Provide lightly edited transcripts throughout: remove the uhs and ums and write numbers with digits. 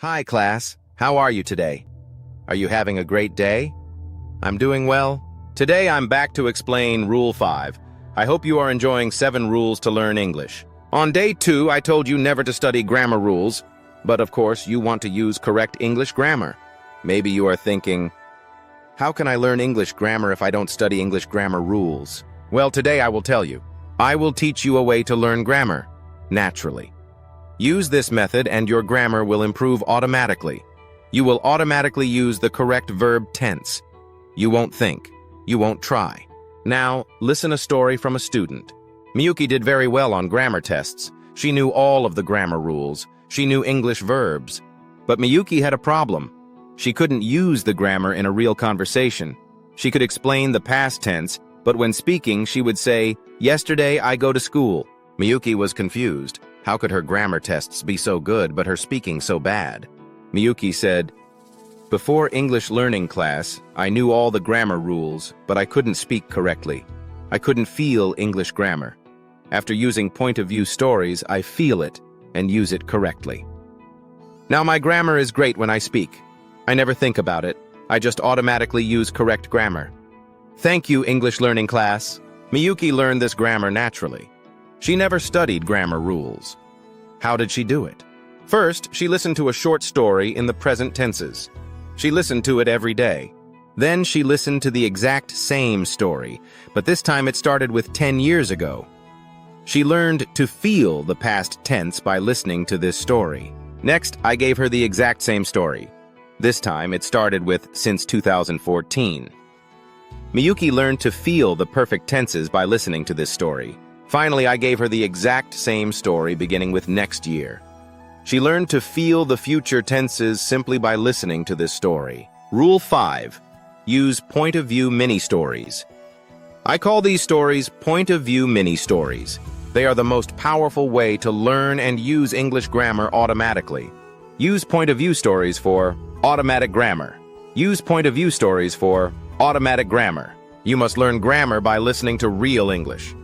Hi, class. How are you today? Are you having a great day? I'm doing well. Today I'm back to explain Rule 5. I hope you are enjoying 7 rules to learn English. On day 2, I told you never to study grammar rules, but of course you want to use correct English grammar. Maybe you are thinking, how can I learn English grammar if I don't study English grammar rules? Well, today I will tell you. I will teach you a way to learn grammar, naturally. Use this method and your grammar will improve automatically. You will automatically use the correct verb tense. You won't think. You won't try. Now, listen a story from a student. Miyuki did very well on grammar tests. She knew all of the grammar rules. She knew English verbs. But Miyuki had a problem. She couldn't use the grammar in a real conversation. She could explain the past tense, but when speaking, she would say, "Yesterday I go to school." Miyuki was confused. How could her grammar tests be so good but her speaking so bad? Miyuki said, "Before English learning class, I knew all the grammar rules, but I couldn't speak correctly. I couldn't feel English grammar. After using point-of-view stories, I feel it and use it correctly. Now my grammar is great when I speak. I never think about it. I just automatically use correct grammar." Thank you, English learning class. Miyuki learned this grammar naturally. She never studied grammar rules. How did she do it? First, she listened to a short story in the present tenses. She listened to it every day. Then she listened to the exact same story, but this time it started with 10 years ago. She learned to feel the past tense by listening to this story. Next, I gave her the exact same story. This time it started with since 2014. Miyuki learned to feel the perfect tenses by listening to this story. Finally, I gave her the exact same story beginning with next year. She learned to feel the future tenses simply by listening to this story. Rule 5. Use point-of-view mini-stories. I call these stories point-of-view mini-stories. They are the most powerful way to learn and use English grammar automatically. Use point-of-view stories for automatic grammar. Use point-of-view stories for automatic grammar. You must learn grammar by listening to real English.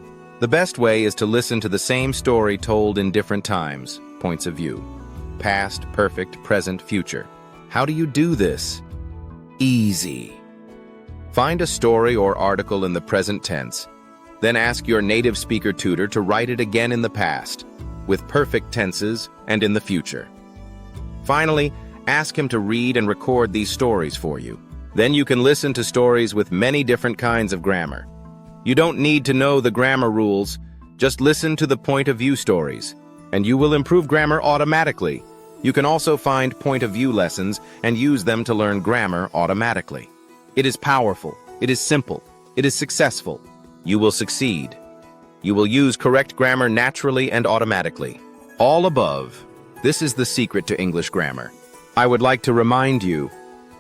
The best way is to listen to the same story told in different times, points of view. Past, perfect, present, future. How do you do this? Easy. Find a story or article in the present tense. Then ask your native speaker tutor to write it again in the past, with perfect tenses and in the future. Finally, ask him to read and record these stories for you. Then you can listen to stories with many different kinds of grammar. You don't need to know the grammar rules, just listen to the point-of-view stories, and you will improve grammar automatically. You can also find point-of-view lessons and use them to learn grammar automatically. It is powerful, it is simple, it is successful. You will succeed. You will use correct grammar naturally and automatically. All above, this is the secret to English grammar. I would like to remind you,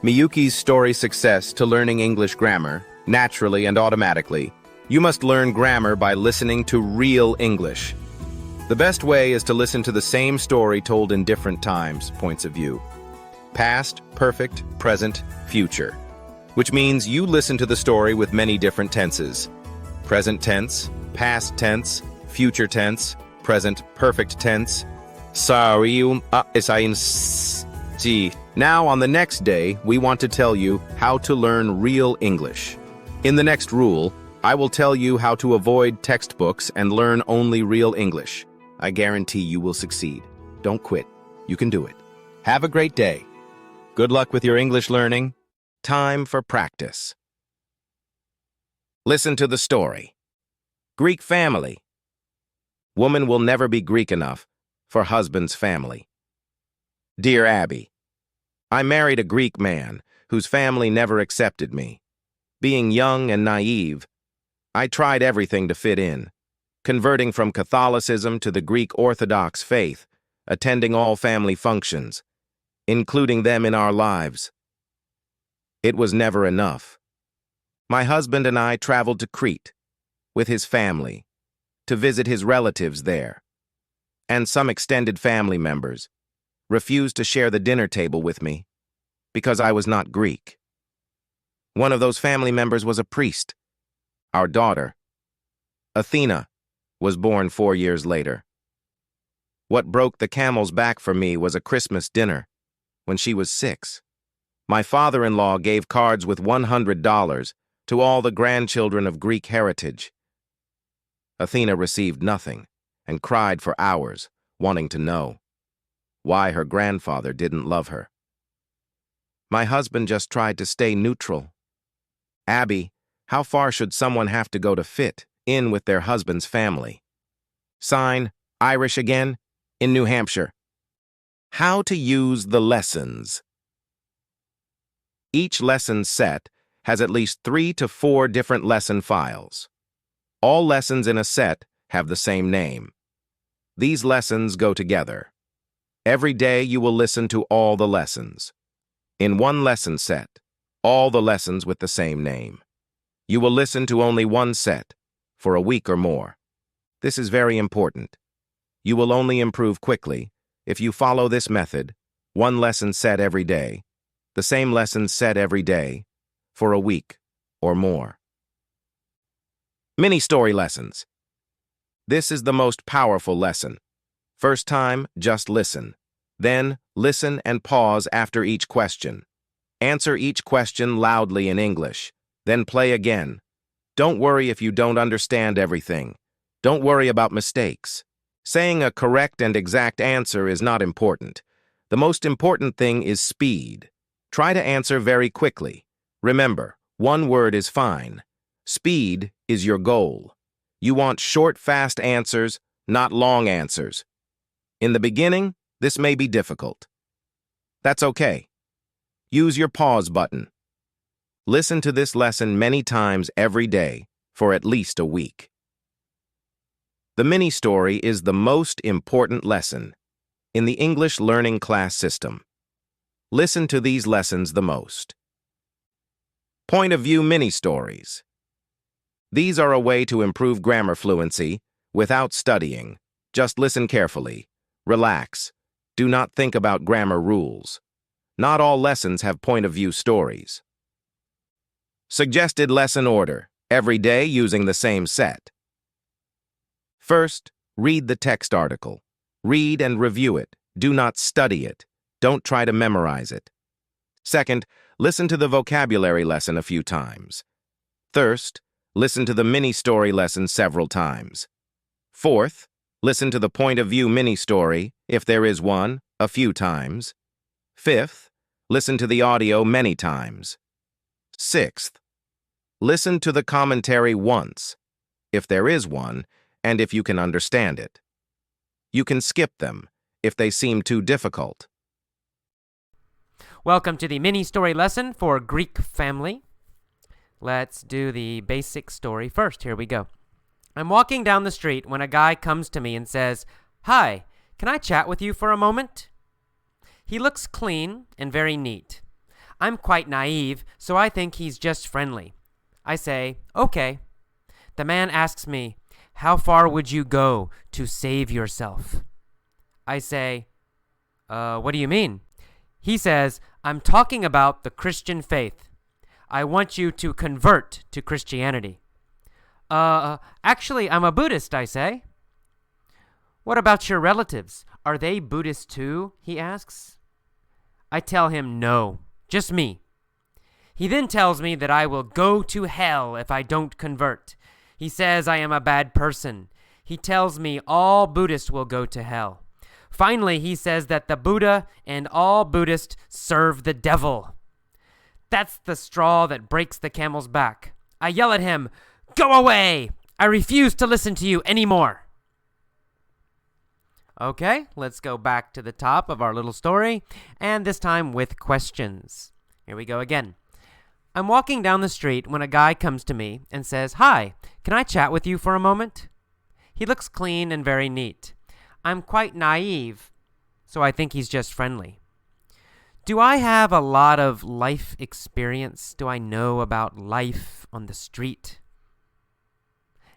Miyuki's story success to learning English grammar, naturally and automatically. You must learn grammar by listening to real English. The best way is to listen to the same story told in different times, points of view. Past, perfect, present, future. Which means you listen to the story with many different tenses. Present tense, past tense, future tense, present perfect tense. Now on the next day, we want to tell you how to learn real English. In the next rule, I will tell you how to avoid textbooks and learn only real English. I guarantee you will succeed. Don't quit. You can do it. Have a great day. Good luck with your English learning. Time for practice. Listen to the story. Greek family. Woman will never be Greek enough for husband's family. Dear Abby, I married a Greek man whose family never accepted me. Being young and naive, I tried everything to fit in, converting from Catholicism to the Greek Orthodox faith, attending all family functions, including them in our lives. It was never enough. My husband and I traveled to Crete with his family to visit his relatives there, and some extended family members refused to share the dinner table with me because I was not Greek. One of those family members was a priest. Our daughter, Athena, was born 4 years later. What broke the camel's back for me was a Christmas dinner. when she was 6. My father-in-law gave cards with $100 to all the grandchildren of Greek heritage. Athena received nothing and cried for hours, wanting to know why her grandfather didn't love her. My husband just tried to stay neutral. Abby, how far should someone have to go to fit in with their husband's family? Sign, Irish again, in New Hampshire. How to use the lessons. Each lesson set has at least 3 to 4 different lesson files. All lessons in a set have the same name. These lessons go together. Every day you will listen to all the lessons. In one lesson set, all the lessons with the same name. You will listen to only one set for a week or more. This is very important. You will only improve quickly if you follow this method, one lesson set every day, the same lesson set every day, for a week or more. Mini-story lessons. This is the most powerful lesson. First time, just listen. Then, listen and pause after each question. Answer each question loudly in English. Then play again. Don't worry if you don't understand everything. Don't worry about mistakes. Saying a correct and exact answer is not important. The most important thing is speed. Try to answer very quickly. Remember, one word is fine. Speed is your goal. You want short, fast answers, not long answers. In the beginning, this may be difficult. That's okay. Use your pause button. Listen to this lesson many times every day for at least a week. The mini-story is the most important lesson in the English learning class system. Listen to these lessons the most. Point of view mini-stories. These are a way to improve grammar fluency without studying. Just listen carefully. Relax. Do not think about grammar rules. Not all lessons have point of view stories. Suggested lesson order, every day using the same set. First, read the text article. Read and review it. Do not study it. Don't try to memorize it. Second, listen to the vocabulary lesson a few times. Third, listen to the mini-story lesson several times. Fourth, listen to the point of view mini-story, if there is one, a few times. Fifth, listen to the audio many times. Sixth, listen to the commentary once, if there is one, and if you can understand it. You can skip them if they seem too difficult. Welcome to the mini-story lesson for Greek family. Let's do the basic story first. Here we go. I'm walking down the street when a guy comes to me and says, "Hi, can I chat with you for a moment?" He looks clean and very neat. I'm quite naive, so I think he's just friendly. I say, "Okay." The man asks me, "How far would you go to save yourself?" I say, What do you mean?" He says, "I'm talking about the Christian faith. I want you to convert to Christianity." Actually, I'm a Buddhist," I say. "What about your relatives? Are they Buddhist too?" he asks. I tell him no, just me. He then tells me that I will go to hell if I don't convert. He says I am a bad person. He tells me all Buddhists will go to hell. Finally, he says that the Buddha and all Buddhists serve the devil. That's the straw that breaks the camel's back. I yell at him, "Go away! I refuse to listen to you anymore." Okay, let's go back to the top of our little story, and this time with questions. Here we go again. I'm walking down the street when a guy comes to me and says, "Hi, can I chat with you for a moment?" He looks clean and very neat. I'm quite naive, so I think he's just friendly. Do I have a lot of life experience? Do I know about life on the street?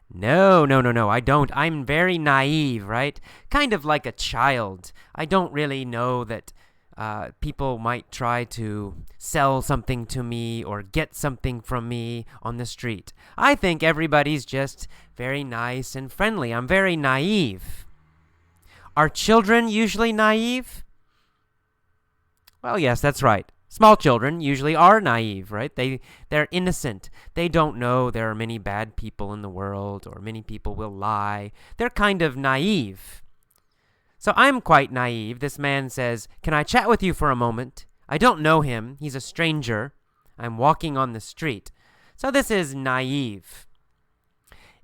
No, I don't. I'm very naive, right? Kind of like a child. I don't really know that people might try to sell something to me or get something from me on the street. I think everybody's just very nice and friendly. I'm very naive. Are children usually naive? Well, yes, that's right. Small children usually are naive, right? They're innocent. They don't know there are many bad people in the world or many people will lie. They're kind of naive. So I'm quite naive. This man says, "Can I chat with you for a moment?" I don't know him. He's a stranger. I'm walking on the street. So this is naive.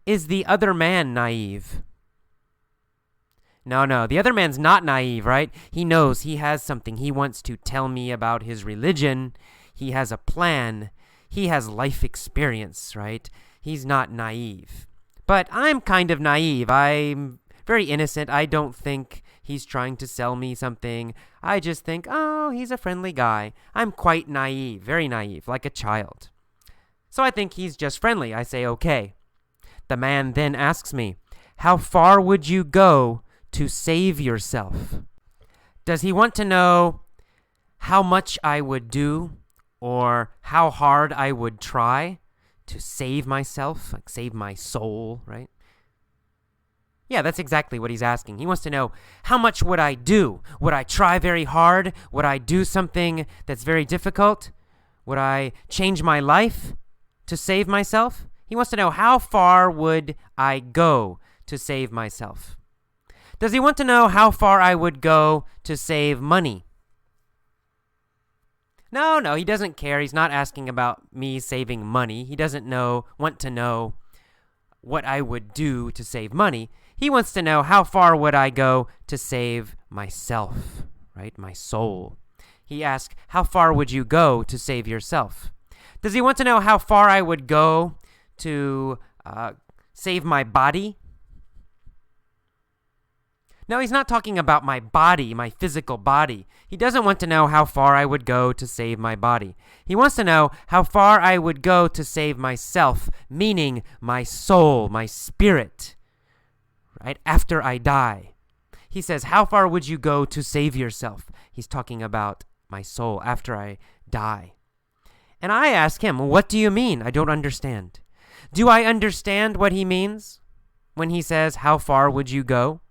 Is the other man naive? No, the other man's not naive, right? He knows he has something. He wants to tell me about his religion. He has a plan. He has life experience, right? He's not naive. But I'm kind of naive. I'm very innocent. I don't think he's trying to sell me something. I just think, oh, he's a friendly guy. I'm quite naive, very naive, like a child. So I think he's just friendly. I say, okay. The man then asks me, how far would you go to save yourself? Does he want to know how much I would do or how hard I would try to save myself, like save my soul, right? Yeah, that's exactly what he's asking. He wants to know, how much would I do? Would I try very hard? Would I do something that's very difficult? Would I change my life to save myself? He wants to know, how far would I go to save myself? Does he want to know how far I would go to save money? No, he doesn't care. He's not asking about me saving money. He doesn't want to know what I would do to save money. He wants to know, how far would I go to save myself, right? My soul. He asks, how far would you go to save yourself? Does he want to know how far I would go to save my body? No, he's not talking about my body, my physical body. He doesn't want to know how far I would go to save my body. He wants to know how far I would go to save myself, meaning my soul, my spirit, right? After I die. He says, how far would you go to save yourself? He's talking about my soul after I die. And I ask him, what do you mean? I don't understand. Do I understand what he means when he says, how far would you go?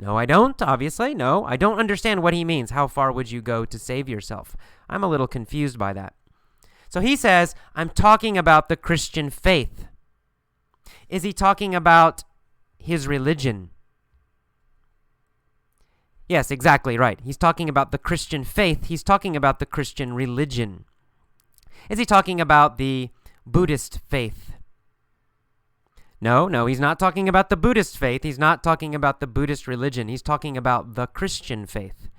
No, I don't, obviously. No, I don't understand what he means. How far would you go to save yourself? I'm a little confused by that. So he says, I'm talking about the Christian faith. Is he talking about his religion? Yes, exactly right. He's talking about the Christian faith. He's talking about the Christian religion. Is he talking about the Buddhist faith? No, he's not talking about the Buddhist faith. He's not talking about the Buddhist religion. He's talking about the Christian faith.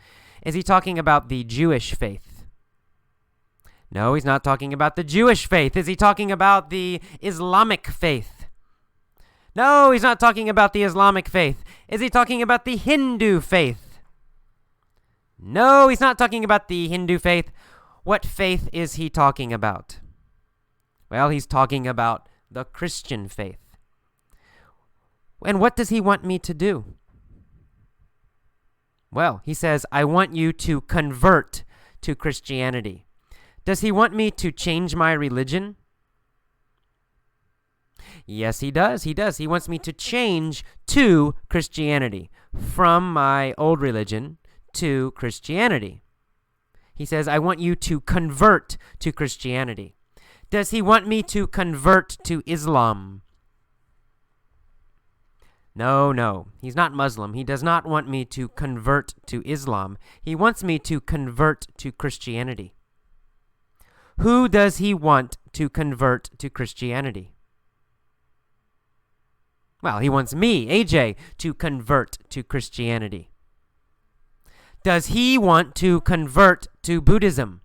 Is he talking about the Jewish faith? No, he's not talking about the Jewish faith. Is he talking about the Islamic faith? No, he's not talking about the Islamic faith. Is he talking about the Hindu faith? No, he's not talking about the Hindu faith. What faith is he talking about? Well, he's talking about the Christian faith. And what does he want me to do? Well, he says, I want you to convert to Christianity. Does he want me to change my religion? Yes, he does. He wants me to change to Christianity, from my old religion to Christianity. He says, I want you to convert to Christianity. Does he want me to convert to Islam? No, he's not Muslim. He does not want me to convert to Islam. He wants me to convert to Christianity. Who does he want to convert to Christianity? Well, he wants me, AJ, to convert to Christianity. Does he want to convert to Buddhism?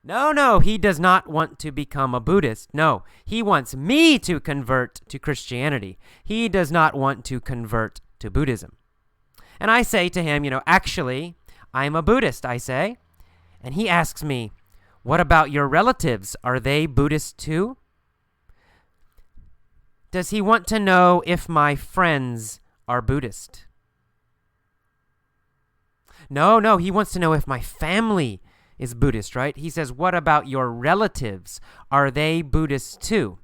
No, he does not want to become a Buddhist. No, he wants me to convert to Christianity. He does not want to convert to Buddhism. And I say to him, actually, I'm a Buddhist, I say. And he asks me, what about your relatives? Are they Buddhist too? Does he want to know if my friends are Buddhist? No, he wants to know if my family is Buddhist, right? He says, what about your relatives? Are they Buddhist too?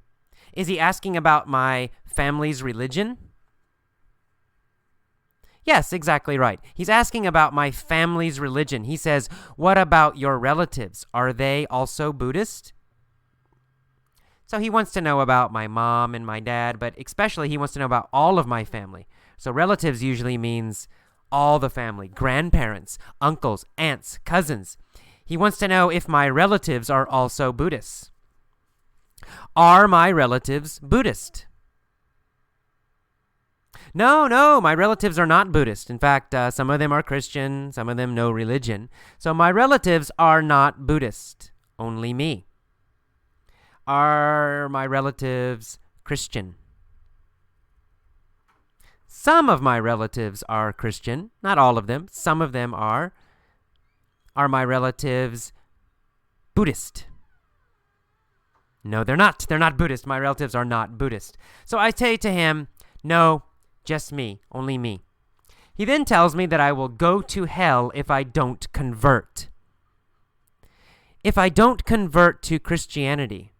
Is he asking about my family's religion? Yes, exactly right. He's asking about my family's religion. He says, what about your relatives? Are they also Buddhist? So he wants to know about my mom and my dad, but especially he wants to know about all of my family. So relatives usually means all the family, grandparents, uncles, aunts, cousins. He wants to know if my relatives are also Buddhists. Are my relatives Buddhist? No, my relatives are not Buddhist. In fact, some of them are Christian, some of them no religion. So my relatives are not Buddhist, only me. Are my relatives Christian? Some of my relatives are Christian, not all of them. Some of them are. Are my relatives Buddhist? No, they're not. They're not Buddhist. My relatives are not Buddhist. So I say to him, no, just me, only me. He then tells me that I will go to hell if I don't convert. If I don't convert to Christianity,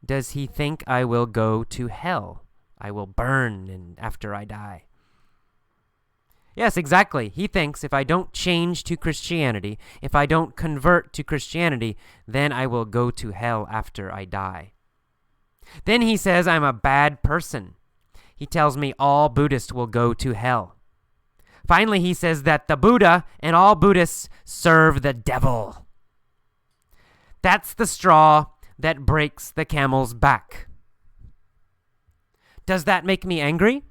does he think I will go to hell? I will burn after I die. Yes, exactly. He thinks if I don't change to Christianity, if I don't convert to Christianity, then I will go to hell after I die. Then he says I'm a bad person. He tells me all Buddhists will go to hell. Finally, he says that the Buddha and all Buddhists serve the devil. That's the straw that breaks the camel's back. Does that make me angry?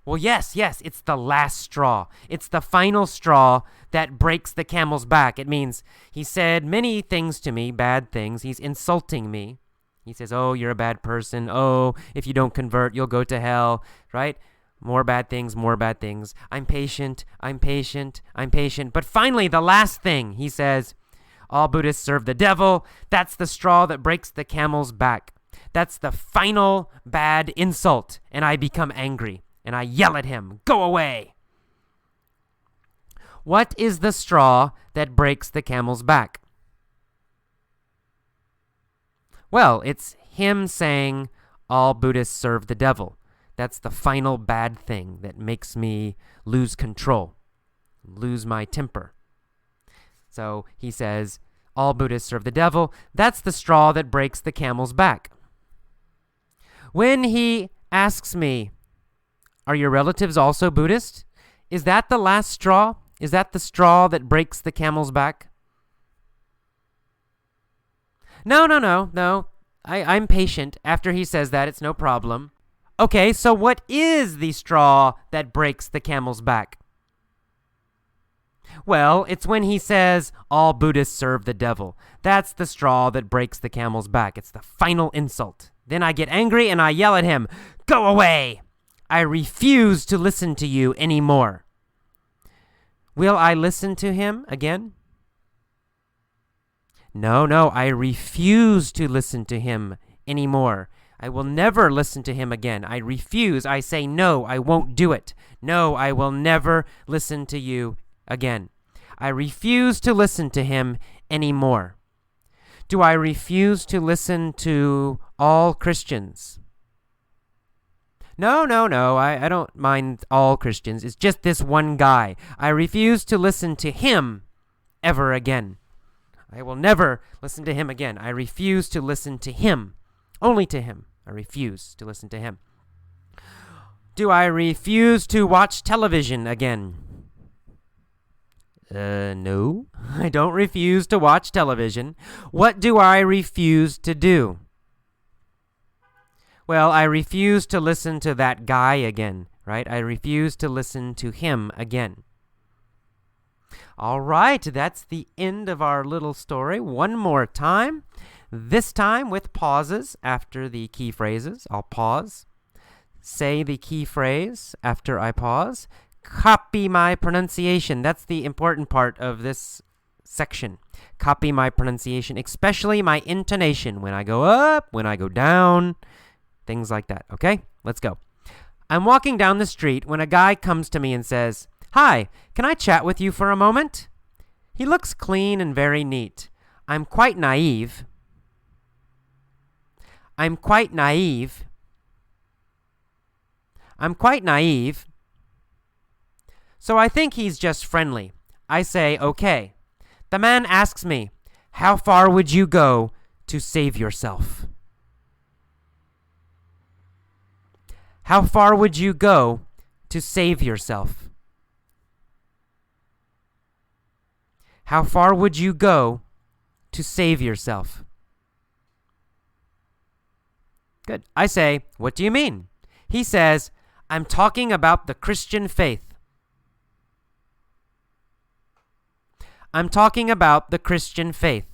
Well, yes, it's the last straw. It's the final straw that breaks the camel's back. It means he said many things to me, bad things. He's insulting me. He says, oh, you're a bad person. Oh, if you don't convert, you'll go to hell, right? More bad things, more bad things. I'm patient. But finally, the last thing, he says, all Buddhists serve the devil. That's the straw that breaks the camel's back. That's the final bad insult. And I become angry. And I yell at him, go away. What is the straw that breaks the camel's back? Well, it's him saying all Buddhists serve the devil. That's the final bad thing that makes me lose control, lose my temper. So he says, all Buddhists serve the devil. That's the straw that breaks the camel's back. When he asks me, are your relatives also Buddhist? Is that the last straw? Is that the straw that breaks the camel's back? No. I'm patient. After he says that, it's no problem. Okay, so what is the straw that breaks the camel's back? Well, it's when he says, all Buddhists serve the devil. That's the straw that breaks the camel's back. It's the final insult. Then I get angry and I yell at him, go away! I refuse to listen to you anymore. Will I listen to him again? No, I refuse to listen to him anymore. I will never listen to him again. I refuse. I say no, I won't do it. No, I will never listen to you again. I refuse to listen to him anymore. Do I refuse to listen to all Christians? No. I don't mind all Christians. It's just this one guy. I refuse to listen to him ever again. I will never listen to him again. I refuse to listen to him. Only to him. I refuse to listen to him. Do I refuse to watch television again? No. I don't refuse to watch television. What do I refuse to do? Well, I refuse to listen to that guy again, right? I refuse to listen to him again. All right, that's the end of our little story. One more time, this time with pauses after the key phrases. I'll pause. Say the key phrase after I pause. Copy my pronunciation. That's the important part of this section. Copy my pronunciation, especially my intonation when I go up, when I go down, things like that. Okay, let's go. I'm walking down the street when a guy comes to me and says, "Hi, can I chat with you for a moment?" He looks clean and very neat. I'm quite naive. I'm quite naive. So I think he's just friendly. I say, okay. The man asks me, how far would you go to save yourself? How far would you go to save yourself? How far would you go to save yourself? Good. I say, what do you mean? He says, I'm talking about the Christian faith. I'm talking about the Christian faith.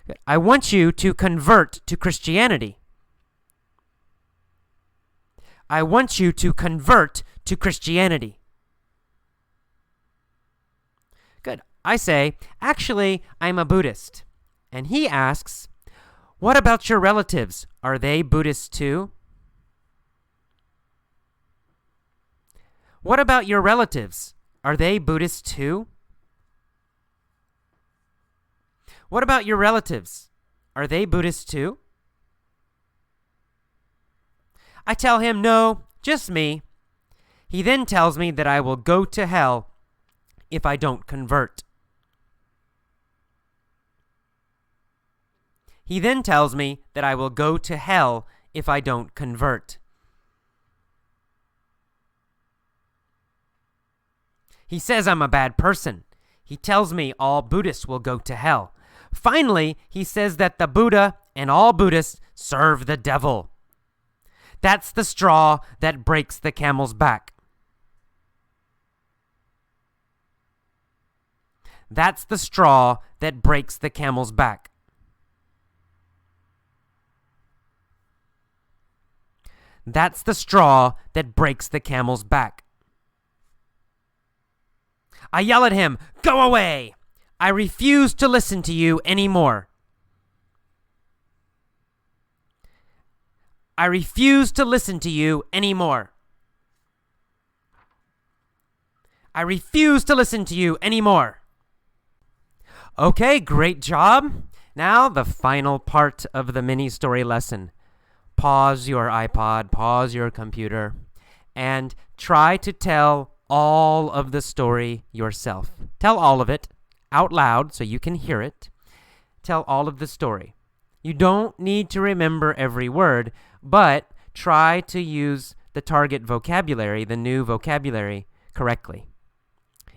Good. I want you to convert to Christianity. I want you to convert to Christianity. Good. I say, actually, I'm a Buddhist. And he asks, what about your relatives? Are they Buddhists too? What about your relatives? Are they Buddhists too? What about your relatives? Are they Buddhists too? I tell him, no, just me. He then tells me that I will go to hell if I don't convert. He then tells me that I will go to hell if I don't convert. He says I'm a bad person. He tells me all Buddhists will go to hell. Finally, he says that the Buddha and all Buddhists serve the devil. That's the straw that breaks the camel's back. That's the straw that breaks the camel's back. That's the straw that breaks the camel's back. I yell at him, go away! I refuse to listen to you anymore. I refuse to listen to you anymore. I refuse to listen to you anymore. Okay, great job. Now the final part of the mini story lesson. Pause your iPod, pause your computer, and try to tell all of the story yourself. Tell all of it out loud so you can hear it. Tell all of the story. You don't need to remember every word, but try to use the target vocabulary, the new vocabulary, correctly.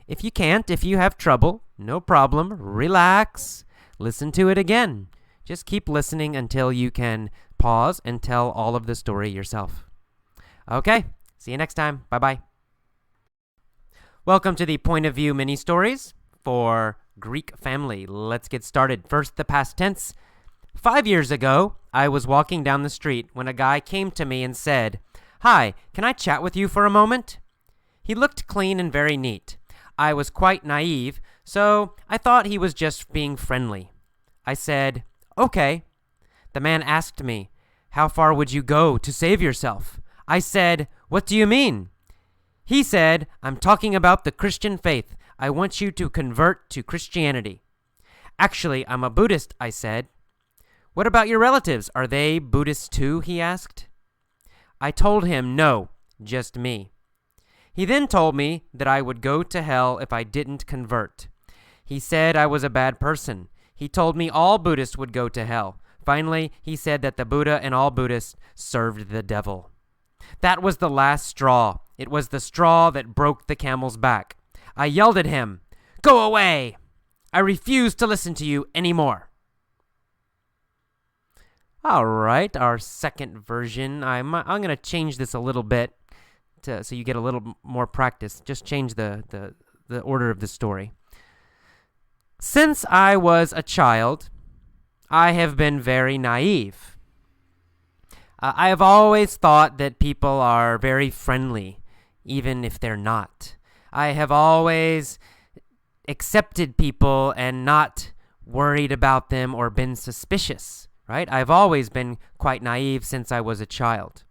If you can't, if you have trouble, no problem. Relax. Listen to it again. Just keep listening until you can pause and tell all of the story yourself. Okay, see you next time. Bye-bye. Welcome to the Point of View mini stories for Greek family. Let's get started. First, the past tense. 5 years ago, I was walking down the street when a guy came to me and said, "Hi, can I chat with you for a moment?" He looked clean and very neat. I was quite naive, so I thought he was just being friendly. I said, "Okay." The man asked me, "How far would you go to save yourself?" I said, "What do you mean?" He said, "I'm talking about the Christian faith. I want you to convert to Christianity." "Actually, I'm a Buddhist," I said. "What about your relatives? Are they Buddhists too?" he asked. I told him, no, just me. He then told me that I would go to hell if I didn't convert. He said I was a bad person. He told me all Buddhists would go to hell. Finally, he said that the Buddha and all Buddhists served the devil. That was the last straw. It was the straw that broke the camel's back. I yelled at him, "Go away! I refuse to listen to you anymore." All right, our second version. I'm going to change this a little bit so you get a little more practice. Just change the order of the story. Since I was a child, I have been very naive. I have always thought that people are very friendly, even if they're not. I have always accepted people and not worried about them or been suspicious, right? I've always been quite naive since I was a child.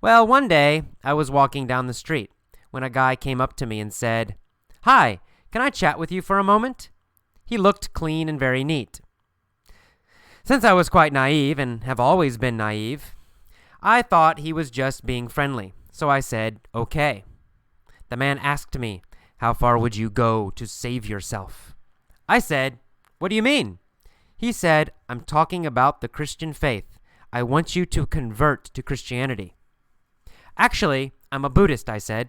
Well, one day, I was walking down the street when a guy came up to me and said, "Hi, can I chat with you for a moment?" He looked clean and very neat. Since I was quite naive and have always been naive, I thought he was just being friendly. So I said, okay. The man asked me, how far would you go to save yourself? I said, what do you mean? He said, I'm talking about the Christian faith. I want you to convert to Christianity. Actually, I'm a Buddhist, I said.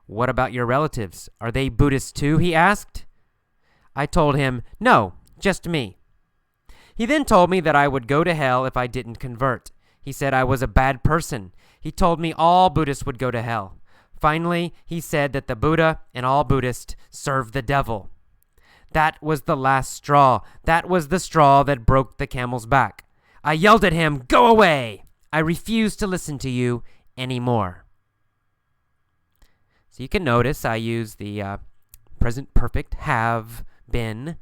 What about your relatives? Are they Buddhists too? He asked. I told him, no, just me. He then told me that I would go to hell if I didn't convert. He said I was a bad person. He told me all Buddhists would go to hell. Finally, he said that the Buddha and all Buddhists serve the devil. That was the last straw. That was the straw that broke the camel's back. I yelled at him, go away! I refuse to listen to you anymore. So you can notice I use the present perfect have been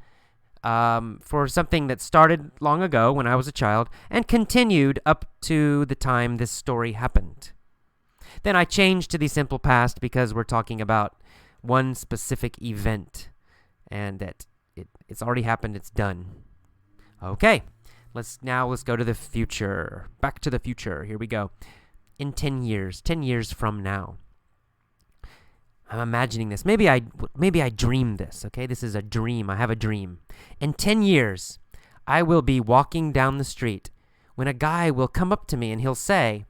for something that started long ago when I was a child and continued up to the time this story happened. Then I changed to the simple past because we're talking about one specific event and that it's already happened, it's done. Okay, let's go to the future. Back to the future. Here we go. In 10 years from now. I'm imagining this. Maybe I dreamed this, okay? This is a dream. I have a dream. In 10 years, I will be walking down the street when a guy will come up to me and he'll say,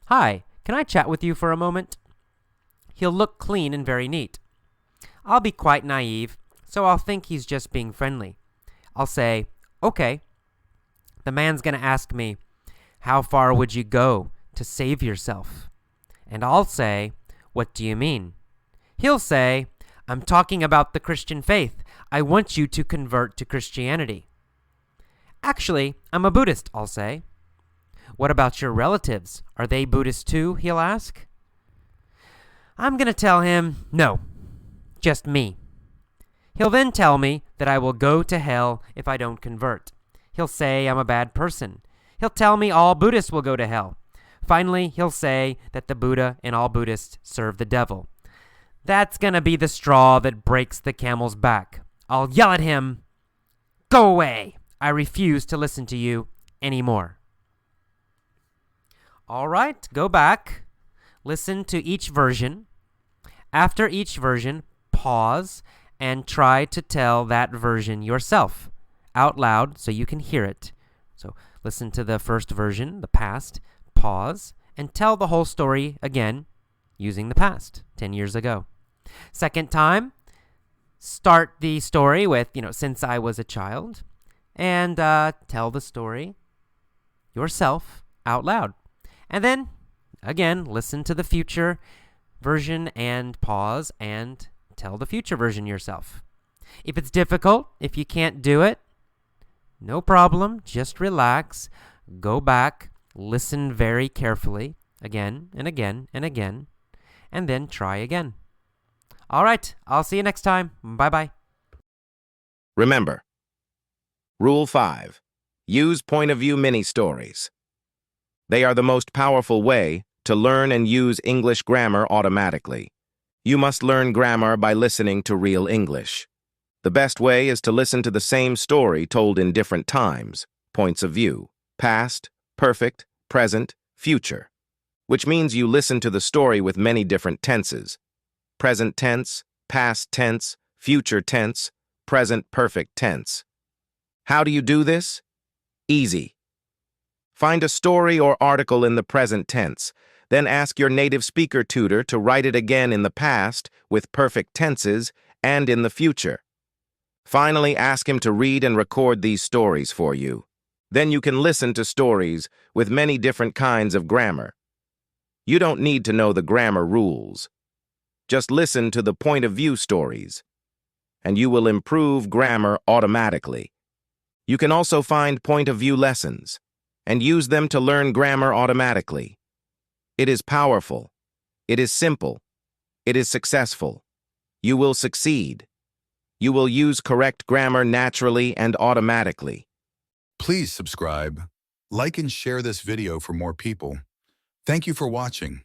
"Hi, can I chat with you for a moment?" He'll look clean and very neat. I'll be quite naive, so I'll think he's just being friendly. I'll say, "Okay." The man's going to ask me, "How far would you go to save yourself?" And I'll say, "What do you mean?" He'll say, "I'm talking about the Christian faith. I want you to convert to Christianity." "Actually, I'm a Buddhist," I'll say. "What about your relatives? Are they Buddhist too?" he'll ask. I'm going to tell him, "No, just me." He'll then tell me that I will go to hell if I don't convert. He'll say I'm a bad person. He'll tell me all Buddhists will go to hell. Finally, he'll say that the Buddha and all Buddhists serve the devil. That's going to be the straw that breaks the camel's back. I'll yell at him, "Go away! I refuse to listen to you anymore." All right, go back. Listen to each version. After each version, pause and try to tell that version yourself out loud so you can hear it. So listen to the first version, the past, pause, and tell the whole story again using the past, 10 years ago. Second time, start the story with, since I was a child, and tell the story yourself out loud. And then, again, listen to the future version and pause and tell the future version yourself. If it's difficult, if you can't do it, no problem. Just relax. Go back. Listen very carefully again and again and again, and then try again. All right. I'll see you next time. Bye-bye. Remember, Rule 5. Use point-of-view mini-stories. They are the most powerful way to learn and use English grammar automatically. You must learn grammar by listening to real English. The best way is to listen to the same story told in different times, points of view, past, perfect, present, future, which means you listen to the story with many different tenses: present tense, past tense, future tense, present perfect tense. How do you do this? Easy. Find a story or article in the present tense, then ask your native speaker tutor to write it again in the past with perfect tenses and in the future. Finally, ask him to read and record these stories for you. Then you can listen to stories with many different kinds of grammar. You don't need to know the grammar rules. Just listen to the point-of-view stories, and you will improve grammar automatically. You can also find point-of-view lessons and use them to learn grammar automatically. It is powerful. It is simple. It is successful. You will succeed. You will use correct grammar naturally and automatically. Please subscribe, like and share this video for more people. Thank you for watching.